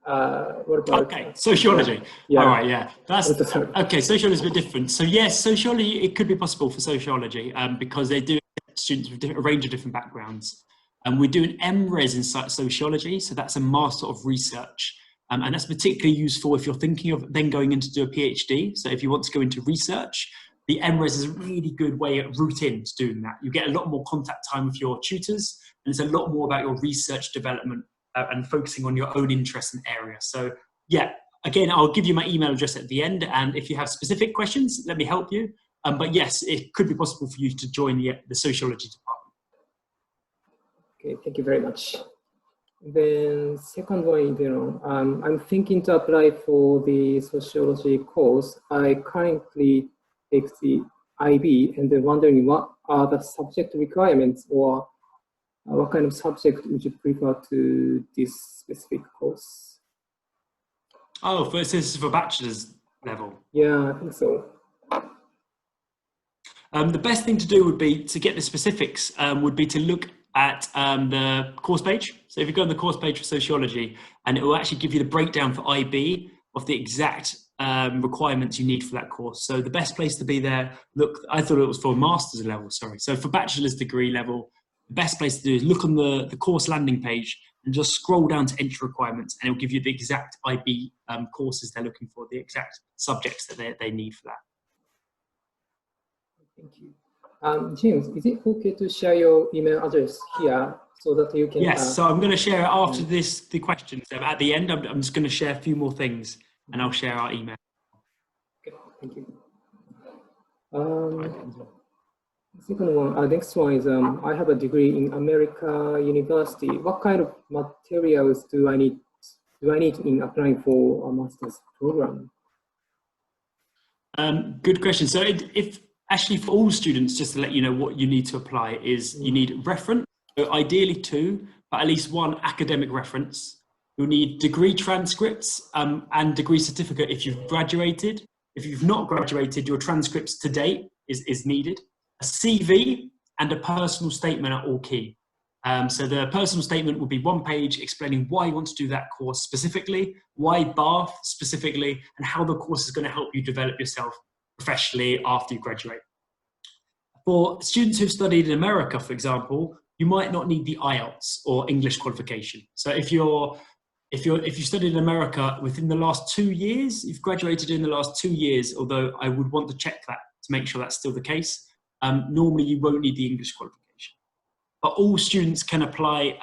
What about? Okay, sociology. Yeah. All right, yeah. That's okay. Sociology is a bit different. So yes, sociology, it could be possible for sociology because they do accept students with a range of different backgrounds. And we do an MRes in sociology, so that's a Master of Research. And that's particularly useful if you're thinking of then going in to do a PhD. So if you want to go into research, the MRes is a really good way at route into doing that. You get a lot more contact time with your tutors, and it's a lot more about your research development and focusing on your own interests and area. So yeah, again, I'll give you my email address at the end, and if you have specific questions, let me help you. But yes, it could be possible for you to join the sociology department. Okay, thank you very much. Then second one, I'm thinking to apply for the sociology course. I currently take the IB and then wondering what are the subject requirements or what kind of subject would you prefer to this specific course? Oh, this is for bachelor's level. Yeah, I think so. The best thing to do would be to get the specifics, would be to look at the course page. So if you go on the course page for sociology, and it will actually give you the breakdown for IB of the exact requirements you need for that course. So the best place to be there, look, I thought it was for master's level, sorry. So for bachelor's degree level, the best place to do is look on the course landing page and just scroll down to entry requirements, and it'll give you the exact IB courses they're looking for, the exact subjects that they need for that. Thank you. James, is it okay to share your email address here so that you can... Yes, so I'm going to share it after the questions. So at the end, I'm just going to share a few more things, and I'll share our email. Okay, thank you. Second one, next one is I have a degree in America University. What kind of materials do I need in applying for a master's program? Good question. So if actually for all students, just to let you know what you need to apply is you need reference, so ideally 2, but at least 1 academic reference. You'll need degree transcripts and degree certificate if you've graduated. If you've not graduated, your transcripts to date is needed. A CV and a personal statement are all key. So the personal statement will be 1 page explaining why you want to do that course specifically, why Bath specifically, and how the course is going to help you develop yourself professionally after you graduate. For students who've studied in America, for example, you might not need the IELTS or English qualification. So if you studied in America within the last 2 years, you've graduated in the last 2 years, although I would want to check that to make sure that's still the case. Normally you won't need the English qualification. But all students can apply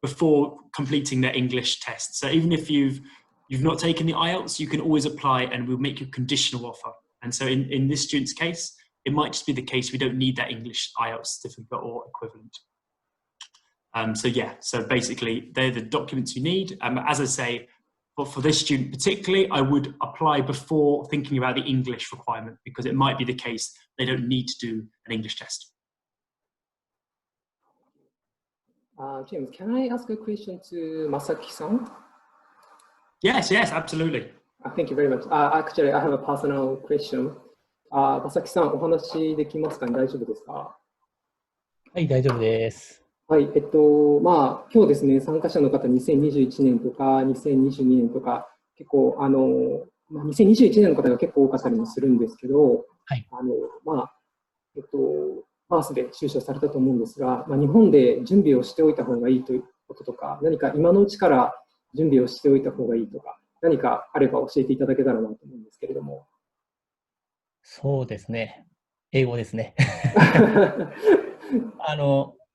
before completing their English test. So even if you've not taken the IELTS, you can always apply and we'll make you a conditional offer. And so in this student's case, it might just be the case we don't need that English IELTS certificate or equivalent. So basically they're the documents you need. As I say, but for this student particularly, I would apply before thinking about the English requirement because it might be the case they don't need to do an English test. James, can I ask a question to Masaki-san? Yes, absolutely. Thank you very much. Actually, I have a personal question. Masaki-san、お話できますかね？大丈夫ですか？はい、大丈夫です。はい、今日ですね、参加者の方、2021年とか2022年とか、結構、2021年の方が結構多かったりもするんですけど、はい、バースで修士をされたと思うんですが、日本で準備をしておいた方がいいということとか、何か今のうちから準備をしておいた方がいいとか、何かあれば教えていただけたらなと思うんですけれども。そうですね。英語ですね。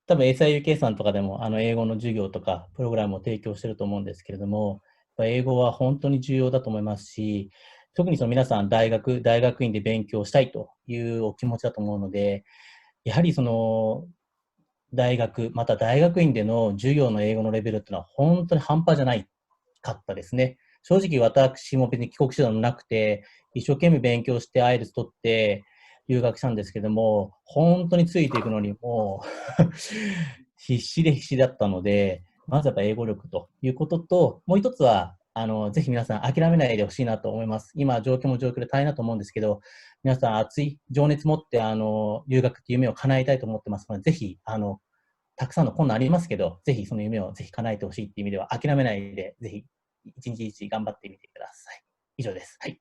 多分 SIUK さんとかでも英語の授業とかプログラムを提供していると思うんですけれども、英語は本当に重要だと思いますし、特にその皆さん大学院で勉強したいというお気持ちだと思うので、やはりその大学、また大学院での授業の英語のレベルっていうのは本当に半端じゃないかったですね。正直私も別に帰国子女もなくて、一生懸命勉強して IELTS 取って留学したんですけども、本当についていくのにもう必死だったので、まずやっぱ英語力ということと、もう一つは、ぜひ皆さん諦めないでほしいなと思います。今、状況も状況で大変だと思うんですけど、皆さん熱い情熱持って留学っていう夢を叶えたいと思ってますので、ぜひ、たくさんの困難ありますけど、ぜひその夢をぜひ叶えてほしいっていう意味では諦めないで、ぜひ一日一日頑張ってみてください。以上です。はい。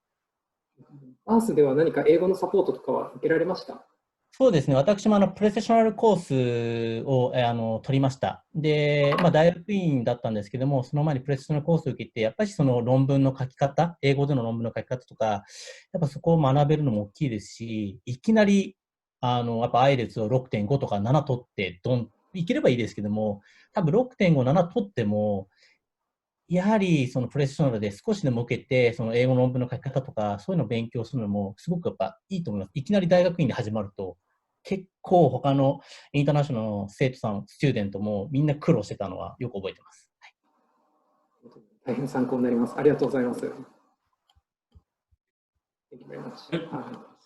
バースでは何か英語のサポートとかは受けられました？そうですね。私もプロフェッショナルコースを取りました。で、大学院だったんですけども、その前にプロフェッショナルコースを受けて、やっぱりその論文の書き方、英語での論文の書き方とか、やっぱそこを学べるのも大きいですし、いきなり、やっぱ IELTS を 6.5 とか7取って、いければいいですけども、多分 6.5、7取っても、やはりそのプロフェッショナルで少しでも受けて、その英語の論文の書き方とか、そういうのを勉強するのもすごくやっぱいいと思います。いきなり大学院で始まると、結構他のインターナショナルの生徒さん、スチューデントもみんな苦労してたのはよく覚えてます。大変参考になります。ありがとうございます。Thank you very much.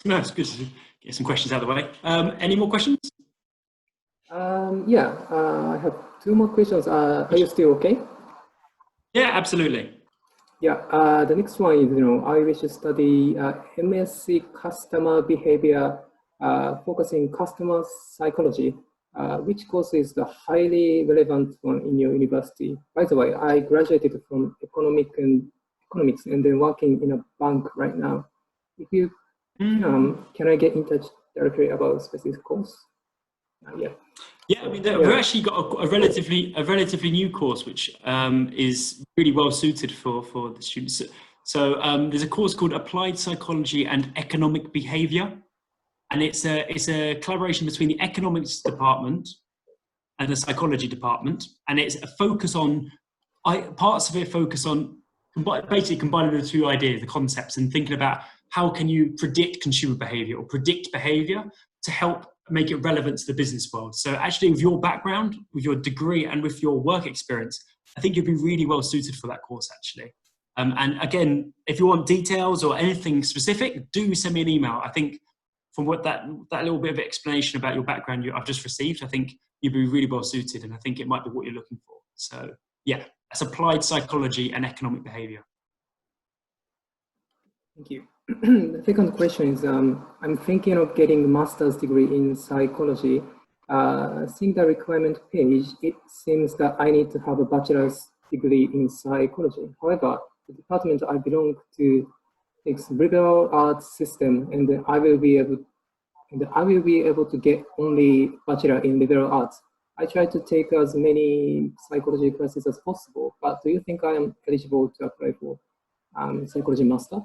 No, it's good to get some questions out of the way. Any more questions? Yeah, I have two more questions. Are you still okay? Yeah, absolutely. Yeah, the next one is, I wish to study MSc Customer Behavior, focusing customer psychology. Which course is the highly relevant one in your university? By the way, I graduated from economics and then working in a bank right now. If you can I get in touch directly about a specific course? Yeah. Yeah, I mean, we've actually got a relatively new course which is really well suited for the students. So there's a course called Applied Psychology and Economic Behavior, and it's a collaboration between the economics department and the psychology department, and it's a focus on parts of it focus on basically combining the two ideas, the concepts, and thinking about how can you predict consumer behavior or predict behavior to help make it relevant to the business world. So actually with your background, with your degree and with your work experience, I think you'd be really well suited for that course actually. And again, if you want details or anything specific, do send me an email. I think from what that little bit of explanation about your background I've just received, I think you'd be really well suited, and I think it might be what you're looking for. So yeah, that's Applied Psychology and Economic Behavior. Thank you. The second question is, I'm thinking of getting a master's degree in psychology. Seeing the requirement page, it seems that I need to have a bachelor's degree in psychology. However, the department I belong to takes liberal arts system, and I will be able to get only bachelor in liberal arts. I try to take as many psychology classes as possible, but do you think I am eligible to apply for psychology master?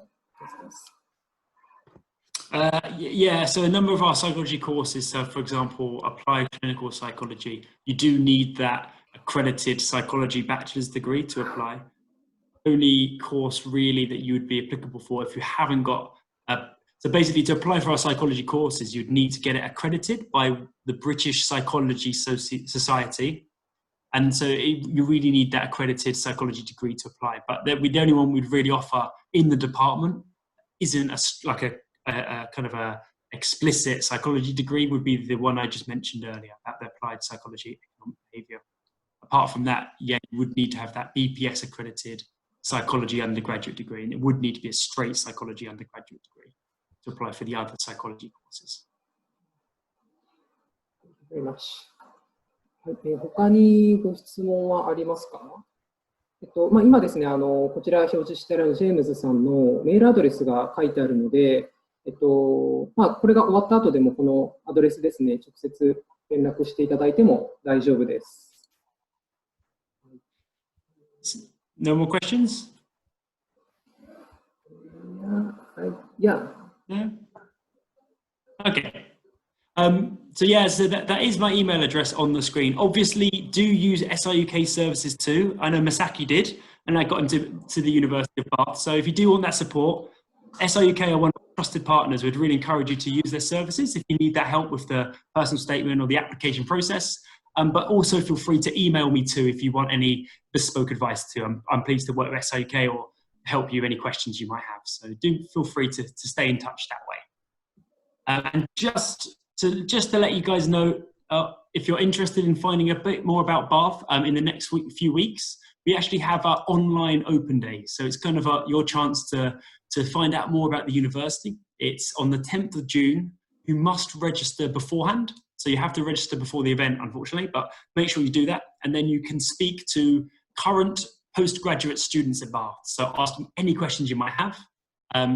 Yeah, so a number of our psychology courses, so for example, applied clinical psychology, you do need that accredited psychology bachelor's degree to apply. Only course really that you would be applicable for if you haven't got so basically to apply for our psychology courses, you'd need to get it accredited by the British Psychology Society. And so you really need that accredited psychology degree to apply. But the only one we'd really offer in the department isn't a kind of a explicit psychology degree, would be the one I just mentioned earlier, about the applied psychology economic behavior. Apart from that, yeah, you would need to have that BPS accredited psychology undergraduate degree, and it would need to be a straight psychology undergraduate degree to apply for the other psychology courses. Thank you very much. 他にご質問はありますか？今ですね、こちら表示してあるジェームズさんのメールアドレスが書いてあるので、これが終わった後でもこのアドレスですね、直接連絡していただいても大丈夫です。No more questions? Yeah. No? Okay. So yeah, so that is my email address on the screen. Obviously, do use SIUK services too. I know Masaki did, and I got into the University of Bath. So if you do want that support, SIUK are one of our trusted partners. We'd really encourage you to use their services if you need that help with the personal statement or the application process. But also feel free to email me too if you want any bespoke advice too. I'm pleased to work with SIUK or help you any questions you might have. So do feel free to stay in touch that way. And just to let you guys know, if you're interested in finding a bit more about Bath in the next few weeks, we actually have our online open day. So it's kind of your chance to find out more about the university. It's on the 10th of June. You must register beforehand. So you have to register before the event, unfortunately, but make sure you do that. And then you can speak to current postgraduate students at Bath. So ask them any questions you might have.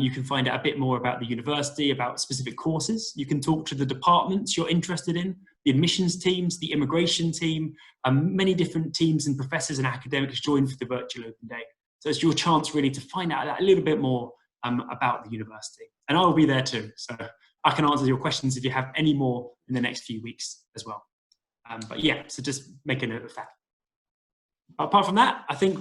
You can find out a bit more about the university, about specific courses. You can talk to the departments you're interested in, the admissions teams, the immigration team. Many different teams and professors and academics join for the virtual open day. So it's your chance really to find out a little bit more about the university. And I will be there too. So I can answer your questions if you have any more in the next few weeks as well. But yeah, so just make a note of that. Apart from that, I think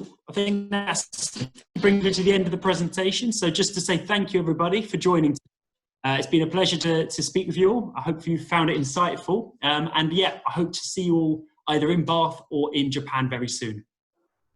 that's brings me to the end of the presentation. So just to say thank you everybody for joining. It's been a pleasure to speak with you all. I hope you found it insightful. And yeah, I hope to see you all either in Bath or in Japan very soon.